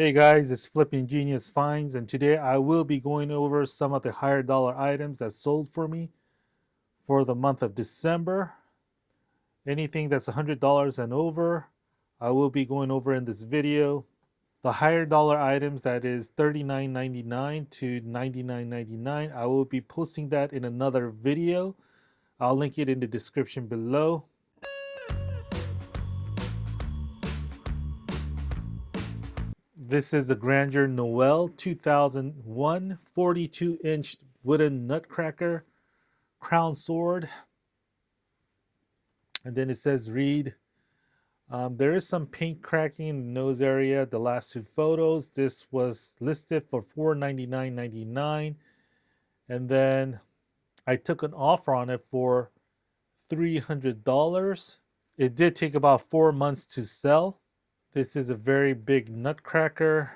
Hey guys, it's Flipping Genius Finds, and today I will be going over some of the higher dollar items that sold for me for the month of December. Anything that's $100 and over, I will be going over in this video. The higher dollar items, that is $39.99 to $99.99, I will be posting that in another video. I'll link it in the description below. This is the Grandeur Noel 2001 42-inch wooden nutcracker crown sword. And then it says read. There is some paint cracking in the nose area. The last two photos, this was listed for $499.99, and then I took an offer on it for $300. It did take about 4 months to sell. This is a very big nutcracker.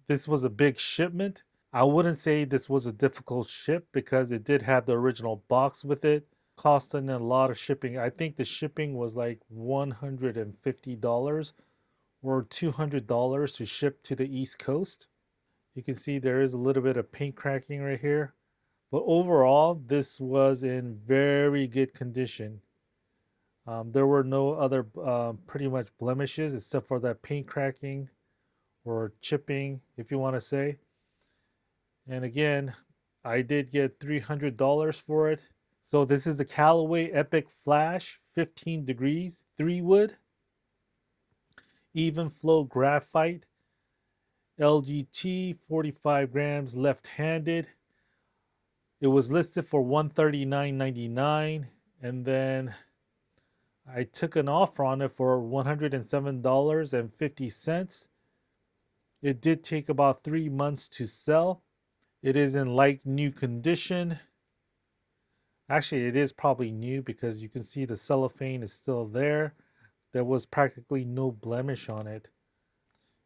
This was a big shipment. I wouldn't say this was a difficult ship because it did have the original box with it, costing a lot of shipping. I think the shipping was like $150 or $200 to ship to the East Coast. You can see there is a little bit of paint cracking right here. But overall, this was in very good condition. There were no other pretty much blemishes except for that paint cracking or chipping, if you want to say. And again, I did get $300 for it. So this is the Callaway Epic Flash 15 degrees 3 wood even flow graphite LGT 45 grams left-handed. It was listed for $139.99, and then I took an offer on it for $107.50. It did take about 3 months to sell. It is in like new condition. Actually, it is probably new because you can see the cellophane is still there. There was practically no blemish on it.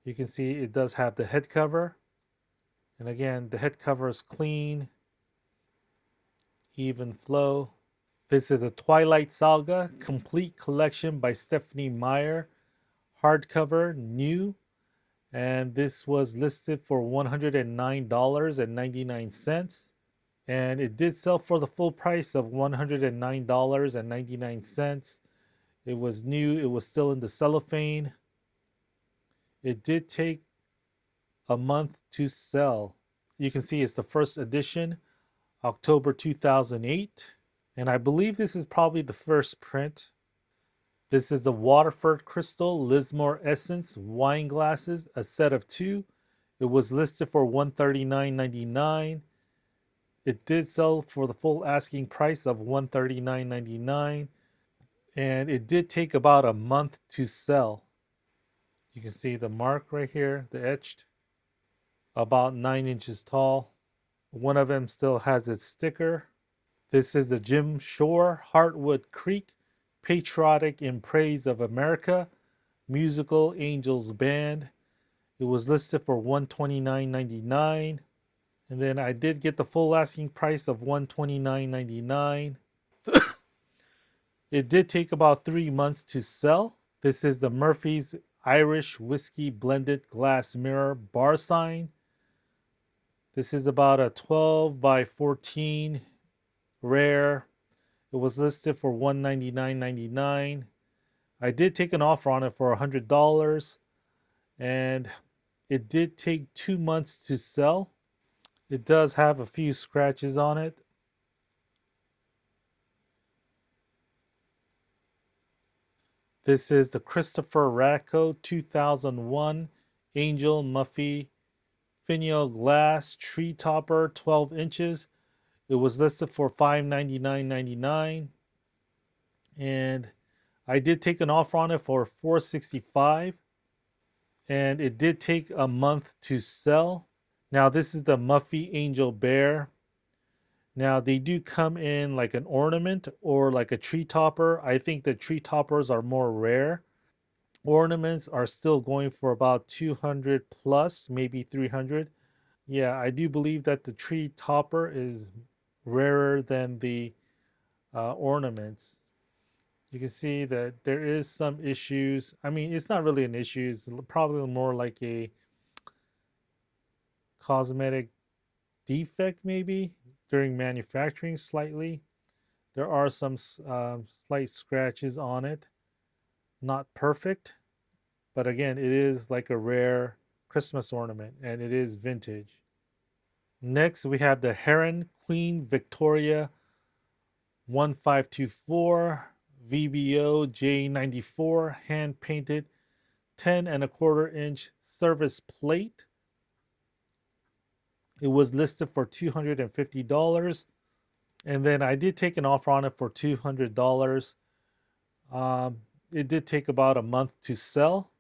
You can see it does have the head cover. And again, the head cover is clean, even flow. This is a Twilight Saga complete collection by Stephenie Meyer, hardcover, new. And this was listed for $109.99. And it did sell for the full price of $109.99. It was new, it was still in the cellophane. It did take a month to sell. You can see it's the first edition, October 2008. And I believe this is probably the first print. This is the Waterford Crystal Lismore Essence wine glasses, a set of 2. It was listed for $139.99. It did sell for the full asking price of $139.99. And it did take about a month to sell. You can see the mark right here, the etched, about 9 inches tall. One of them still has its sticker. This is the Jim Shore Heartwood Creek Patriotic in Praise of America Musical Angels Band. It was listed for $129.99. And then I did get the full asking price of $129.99. It did take about 3 months to sell. This is the Murphy's Irish Whiskey Blended Glass Mirror Bar Sign. This is about a 12 by 14 rare. It was listed for $199.99. I did take an offer on it for $100, and it did take 2 months to sell. It does have a few scratches on it. This is the Christopher Racco 2001 Angel Muffy Finial Glass Tree Topper 12 inches. It was listed for $599.99. And I did take an offer on it for $465. And it did take a month to sell. Now this is the Muffy Angel Bear. Now they do come in like an ornament or like a tree topper. I think the tree toppers are more rare. Ornaments are still going for about 200 plus, maybe 300. Yeah, I do believe that the tree topper is rarer than the ornaments. You can see that there is some issues. I mean, it's not really an issue. It's probably more like a cosmetic defect maybe during manufacturing slightly. There are some slight scratches on it. Not perfect, but again, it is like a rare Christmas ornament and it is vintage. Next, we have the Heron Queen Victoria 1524 VBO J94 hand painted 10 1/4 inch service plate. It was listed for $250. And then I did take an offer on it for $200. It did take about a month to sell.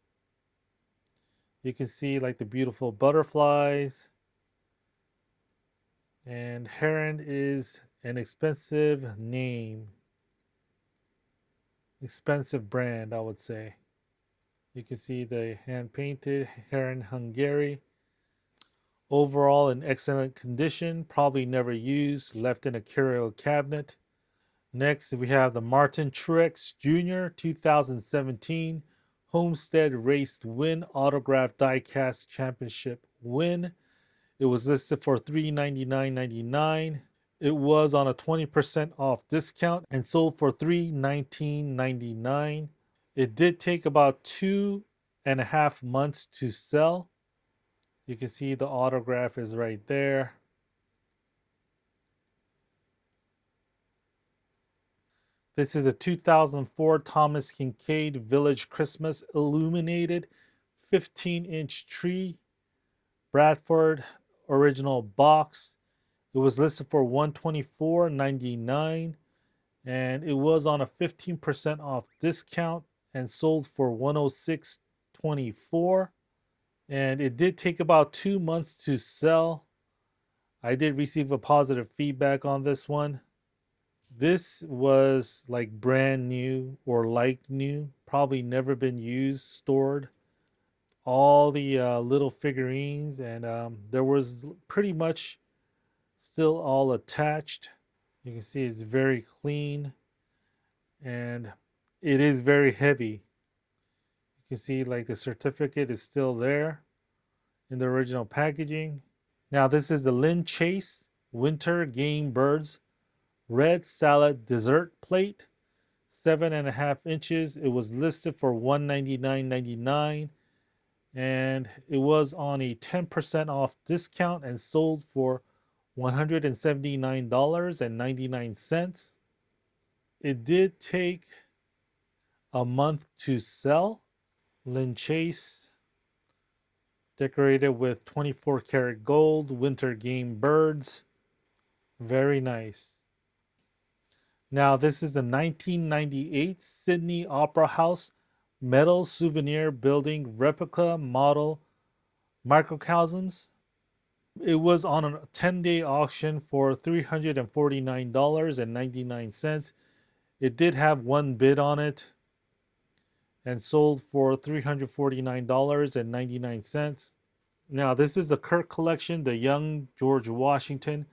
You can see like the beautiful butterflies. And Heron is an expensive name. Expensive brand, I would say. You can see the hand painted Heron Hungary. Overall in excellent condition, probably never used, left in a curio cabinet. Next, we have the Martin Truex Jr. 2017 Homestead Race Win Autograph Diecast Championship win. It was listed for $399.99. It was on a 20% off discount and sold for $319.99. It did take about 2.5 months to sell. You can see the autograph is right there. This is a 2004 Thomas Kincaid Village Christmas illuminated 15-inch tree Bradford original box. It was listed for $124.99 and it was on a 15% off discount and sold for $106.24. And it did take about 2 months to sell. I did receive a positive feedback on this one. This was like brand new or like new, probably never been used, stored. All the little figurines, and there was pretty much still all attached. You can see it's very clean and it is very heavy. You can see like the certificate is still there in the original packaging. Now this is the Lynn Chase Winter Game Birds Red Salad Dessert Plate, 7.5 inches. It was listed for $199.99 and it was on a 10% off discount and sold for $179.99. It did take a month to sell. Lynn Chase, decorated with 24 karat gold, winter game birds. Very nice. Now, this is the 1998 Sydney Opera House metal souvenir building replica model microcosms. It was on a 10-day auction for $349.99. It did have one bid on it and sold for $349.99. Now, this is the Kirk collection, the Young George Washington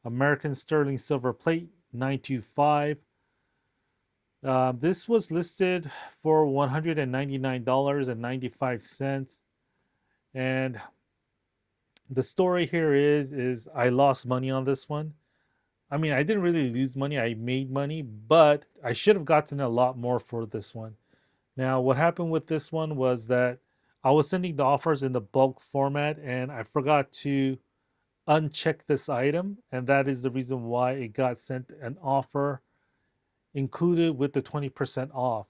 American Sterling Silver Plate 925. This was listed for $199.95. And the story here is I lost money on this one. I mean, I didn't really lose money. I made money, but I should have gotten a lot more for this one. Now, what happened with this one was that I was sending the offers in the bulk format and I forgot to uncheck this item. And that is the reason why it got sent an offer included with the 20% off.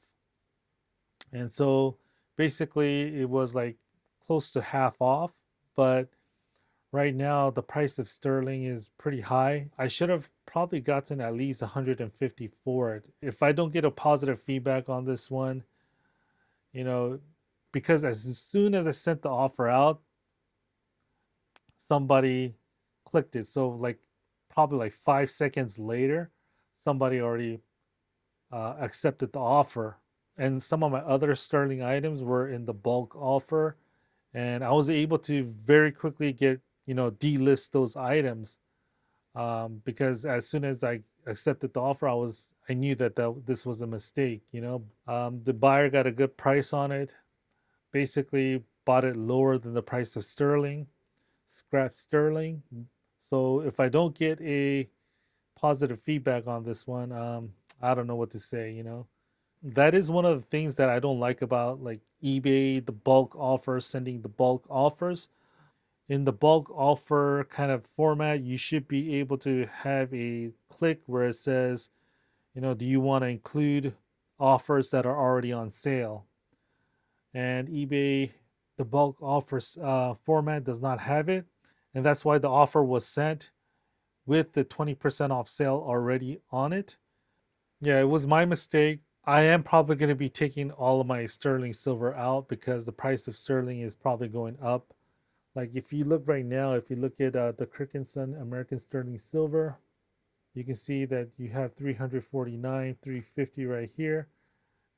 And so basically it was like close to half off, but right now the price of sterling is pretty high. I should have probably gotten at least 150 for it. If I don't get a positive feedback on this one, because as soon as I sent the offer out, somebody clicked it. So like probably like 5 seconds later, somebody already accepted the offer. And some of my other sterling items were in the bulk offer, and I was able to very quickly get delist those items because as soon as I accepted the offer, I knew that this was a mistake. The buyer got a good price on it. Basically, bought it lower than the price of sterling. scrap sterling. So if I don't get a positive feedback on this one, I don't know what to say, you know. That is one of the things that I don't like about like eBay, the bulk offers, sending the bulk offers. In the bulk offer kind of format, you should be able to have a click where it says, you know, do you want to include offers that are already on sale? And eBay, the bulk offers format does not have it. And that's why the offer was sent with the 20% off sale already on it. Yeah, it was my mistake. I am probably going to be taking all of my sterling silver out because the price of sterling is probably going up. Like if you look right now, if you look at the Kirkinson American Sterling Silver, you can see that you have 349, 350 right here.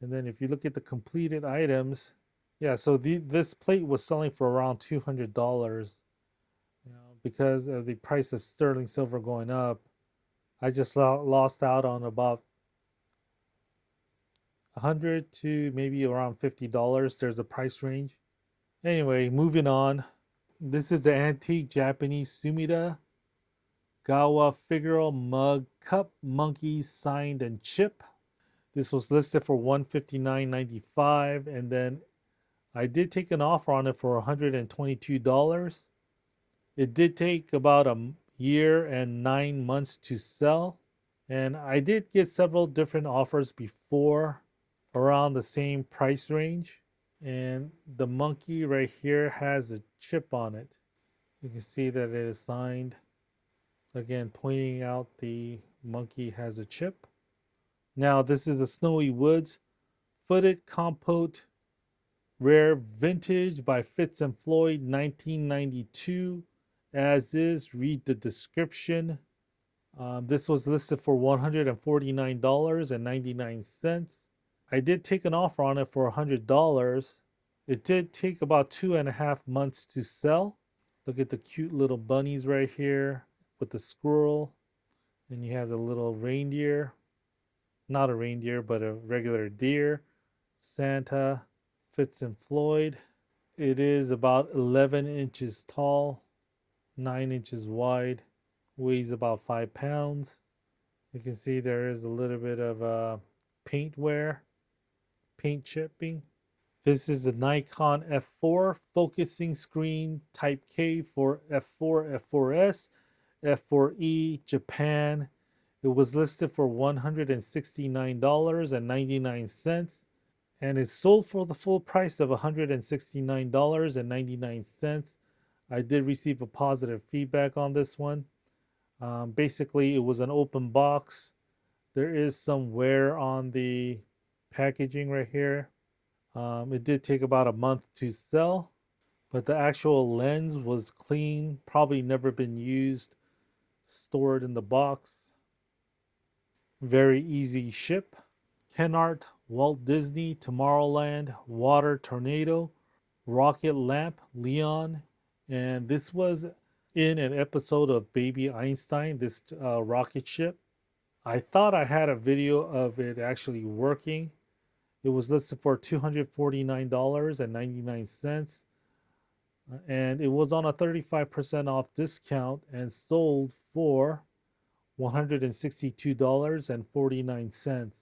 And then if you look at the completed items, yeah, so this plate was selling for around $200, you know, because of the price of sterling silver going up. I just lost out on about 100 to maybe around $50. There's a price range. Anyway, moving on. This is the antique Japanese Sumida Gawa Figaro mug cup monkey signed and chip. This was listed for $159.95, and then I did take an offer on it for $122. It did take about a year and 9 months to sell, and I did get several different offers before around the same price range. And the monkey right here has a chip on it. You can see that it is signed. Again, pointing out the monkey has a chip. Now, this is the Snowy Woods Footed Compote Rare Vintage by Fitz and Floyd 1992. As is, read the description. This was listed for $149.99. I did take an offer on it for $100. It did take about 2.5 months to sell. Look at the cute little bunnies right here with the squirrel. And you have the little reindeer. Not a reindeer, but a regular deer. Santa, Fitz and Floyd. It is about 11 inches tall, 9 inches wide, weighs about 5 pounds. You can see there is a little bit of paint wear, paint chipping. This is the Nikon F4 focusing screen Type K for F4, F4S, F4E, Japan. It was listed for $169.99 and it sold for the full price of $169.99. I did receive a positive feedback on this one. Basically, it was an open box. There is some wear on the packaging right here. It did take about a month to sell, but the actual lens was clean, probably never been used, stored in the box. Very easy ship. Kenart, Walt Disney, Tomorrowland, Water Tornado, Rocket Lamp, Leon. And this was in an episode of Baby Einstein, this rocket ship. I thought I had a video of it actually working. It was listed for $249.99. And it was on a 35% off discount and sold for $162.49.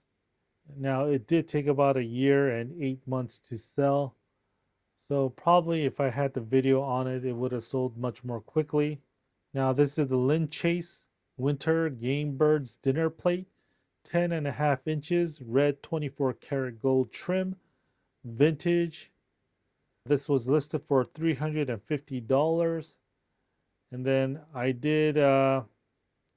Now, it did take about a year and 8 months to sell. So probably if I had the video on it, it would have sold much more quickly. Now, this is the Lynn Chase Winter Game Birds Dinner Plate, 10.5 inches, red 24 karat gold trim, vintage. This was listed for $350. And then I did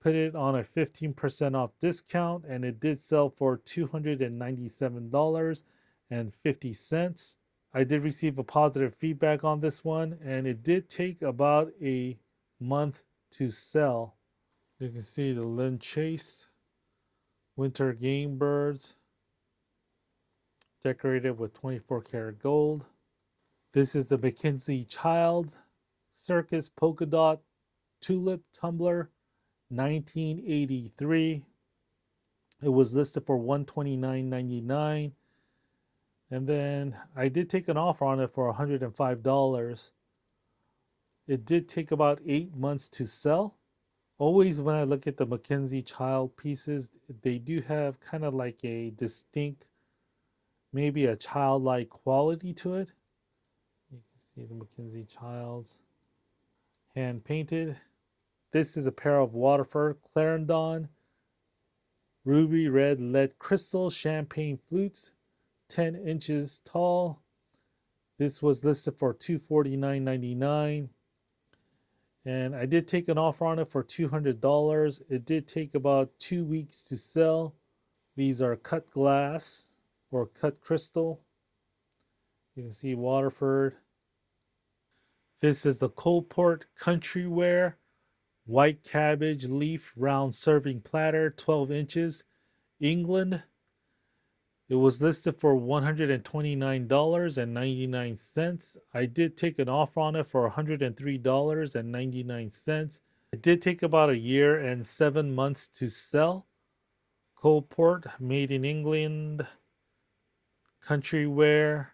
put it on a 15% off discount, and it did sell for $297.50. I did receive a positive feedback on this one, and it did take about a month to sell. You can see the Lynn Chase Winter Game Birds decorated with 24 karat gold. This is the Mackenzie Child Circus Polka Dot Tulip Tumbler 1983. It was listed for $129.99. And then I did take an offer on it for $105. It did take about 8 months to sell. Always when I look at the Mackenzie Child pieces, they do have kind of like a distinct, maybe a childlike quality to it. You can see the Mackenzie Childs hand painted. This is a pair of Waterford Clarendon ruby red lead crystal champagne flutes, 10 inches tall. This was listed for $249.99. And I did take an offer on it for $200. It did take about 2 weeks to sell. These are cut glass or cut crystal. You can see Waterford. This is the Coalport Countryware white cabbage leaf round serving platter, 12 inches, England. It was listed for $129.99. I did take an offer on it for $103.99. It did take about a year and 7 months to sell. Coalport, made in England, Countryware.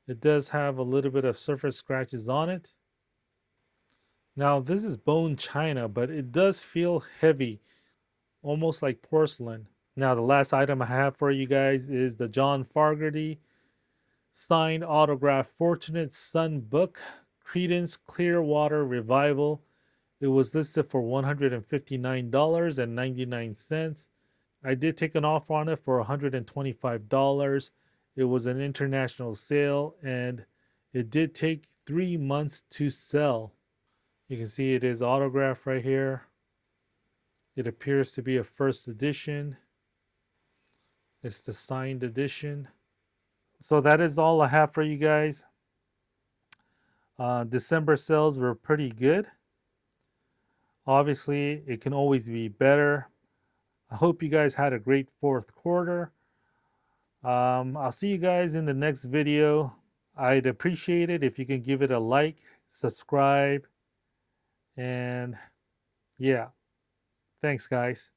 It does have a little bit of surface scratches on it. Now, this is bone china, but it does feel heavy, almost like porcelain. Now, the last item I have for you guys is the John Fogerty signed autograph Fortunate Son book, Creedence Clearwater Revival. It was listed for $159.99. I did take an offer on it for $125. It was an international sale and it did take 3 months to sell. You can see it is autographed right here. It appears to be a first edition. It's the signed edition. So that is all I have for you guys. December sales were pretty good. Obviously, it can always be better. I hope you guys had a great fourth quarter. I'll see you guys in the next video. I'd appreciate it if you can give it a like, subscribe, and yeah, thanks guys.